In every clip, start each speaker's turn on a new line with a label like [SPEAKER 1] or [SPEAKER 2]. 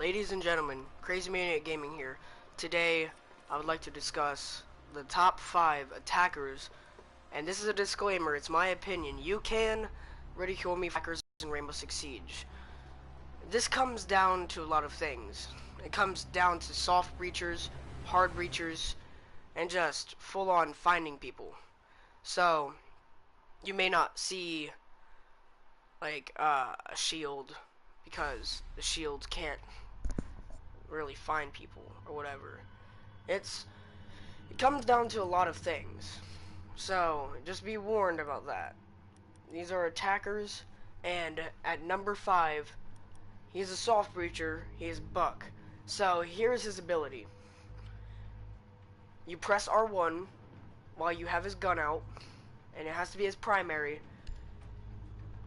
[SPEAKER 1] Ladies and gentlemen, Crazy Maniac Gaming here. Today, I would like to discuss the top 5 attackers, and this is a disclaimer, it's my opinion. You can ridicule me for attackers in Rainbow Six Siege. This comes down to a lot of things. It comes down to soft breachers, hard breachers, and just full-on finding people. So, you may not see, like, a shield, because the shields can't really find people or whatever. It comes down to a lot of things. So just be warned about that. These are attackers, and at number 5, he's a soft breacher. He's Buck. So here's his ability. You press R1 while you have his gun out, and it has to be his primary,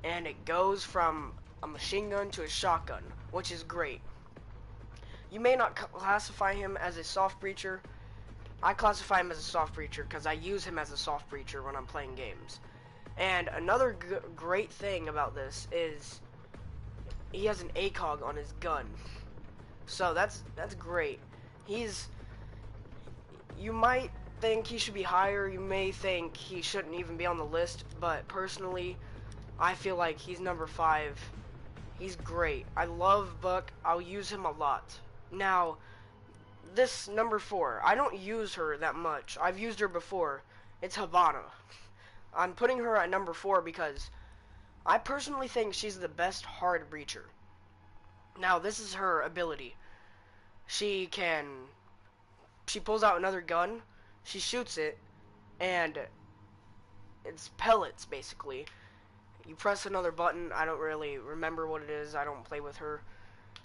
[SPEAKER 1] and it goes from a machine gun to a shotgun, which is great. You may not classify him as a soft breacher. I classify him as a soft breacher because I use him as a soft breacher when I'm playing games. And another great thing about this is he has an ACOG on his gun. So that's great. You might think he should be higher, you may think he shouldn't even be on the list, but personally, I feel like he's number 5. He's great. I love Buck. I'll use him a lot. Now, this number 4, I don't use her that much. I've used her before. It's Hibana. I'm putting her at number 4 because I personally think she's the best hard breacher. Now, this is her ability. She pulls out another gun, she shoots it, and it's pellets, basically. You press another button, I don't really remember what it is, I don't play with her.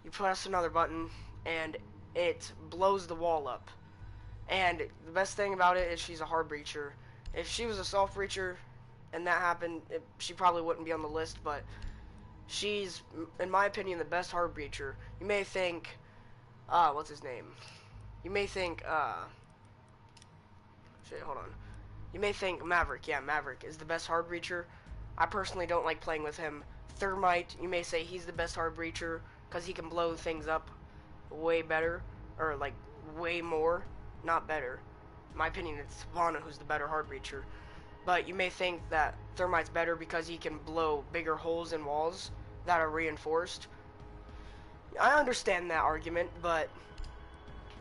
[SPEAKER 1] You press another button, and it blows the wall up. And the best thing about it is she's a hard breacher. If she was a soft breacher and that happened, she probably wouldn't be on the list, but she's, in my opinion, the best hard breacher. You may think, what's his name? You may think, shit, hold on. You may think Maverick. Yeah, Maverick is the best hard breacher. I personally don't like playing with him. Thermite, you may say he's the best hard breacher because he can blow things up way better, or like way more, not better. In my opinion, it's Hibana who's the better hard breacher. But you may think that Thermite's better because he can blow bigger holes in walls that are reinforced. I understand that argument, but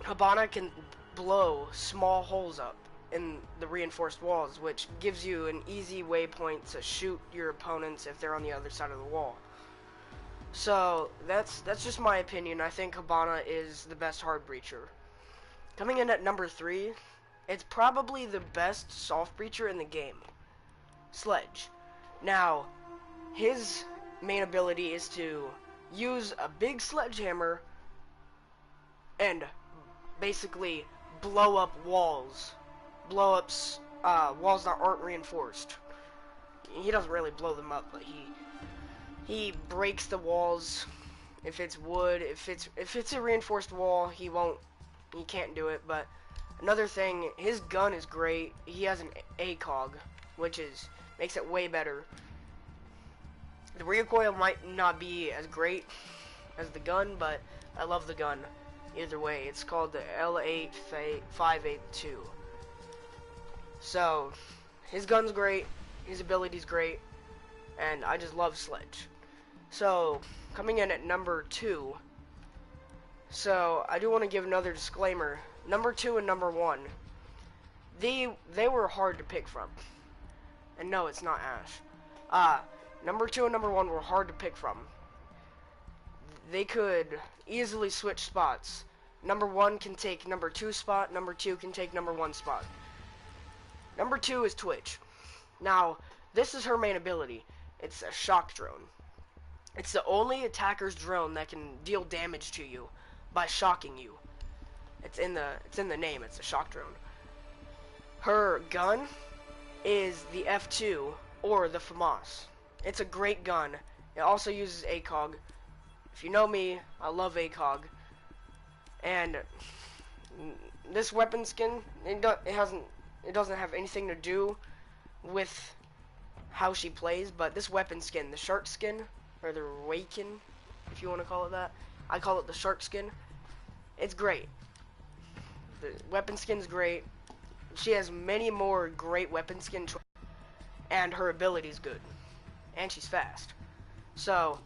[SPEAKER 1] Hibana can blow small holes up in the reinforced walls, which gives you an easy waypoint to shoot your opponents if they're on the other side of the wall. So that's just my opinion. I think Hibana is the best hard breacher. Coming in at number 3, it's probably the best soft breacher in the game, Sledge. Now, his main ability is to use a big sledgehammer and basically blow up walls. Blow up walls that aren't reinforced. He doesn't really blow them up, but he breaks the walls. If it's wood, if it's a reinforced wall, he can't do it. But another thing, his gun is great. He has an ACOG, which makes it way better. The recoil might not be as great as the gun, but I love the gun. Either way, it's called the L8582. So, his gun's great, his ability's great, and I just love Sledge. So, coming in at number 2, so I do want to give another disclaimer. Number 2 and number 1, they were hard to pick from. And no, it's not Ash. Number 2 and number 1 were hard to pick from. They could easily switch spots. Number 1 can take number 2's spot, number 2 can take number 1's spot. Number 2 is Twitch. Now, this is her main ability. It's a shock drone. It's the only attacker's drone that can deal damage to you by shocking you. It's in the name. It's a shock drone. Her gun is the F2 or the FAMAS. It's a great gun. It also uses ACOG. If you know me, I love ACOG. And this weapon skin, it doesn't have anything to do with how she plays, but this weapon skin, the shark skin, or the Waken, if you want to call it that, I call it the shark skin. It's great. The weapon skin's great. She has many more great weapon skin choices, and her ability's good. And she's fast. So,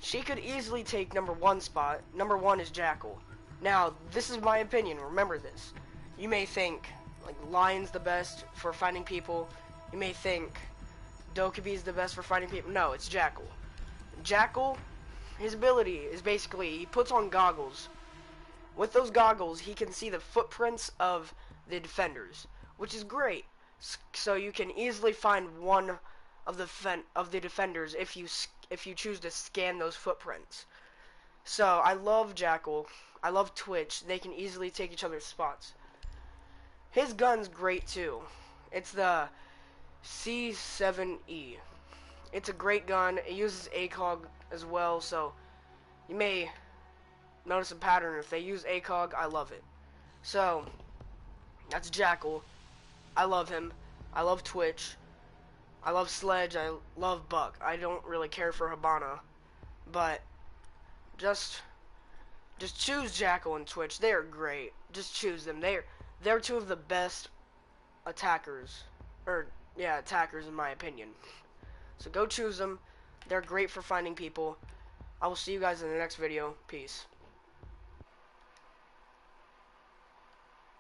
[SPEAKER 1] she could easily take number 1 spot. Number 1 is Jackal. Now, this is my opinion. Remember this. You may think, like, Lion's the best for finding people. You may think Dokubi's the best for finding people. No, it's Jackal. Jackal, his ability is basically, he puts on goggles. With those goggles, he can see the footprints of the defenders, which is great. So you can easily find one of the defenders if you choose to scan those footprints. So I love Jackal. I love Twitch. They can easily take each other's spots. His gun's great too. It's the C7E. It's a great gun. It uses ACOG as well, so you may notice a pattern. If they use ACOG, I love it. So, that's Jackal. I love him. I love Twitch. I love Sledge. I love Buck. I don't really care for Hibana. But, just choose Jackal and Twitch. They're great. Just choose them. They're two of the best attackers. Attackers in my opinion. So go choose them. They're great for finding people. I will see you guys in the next video. Peace.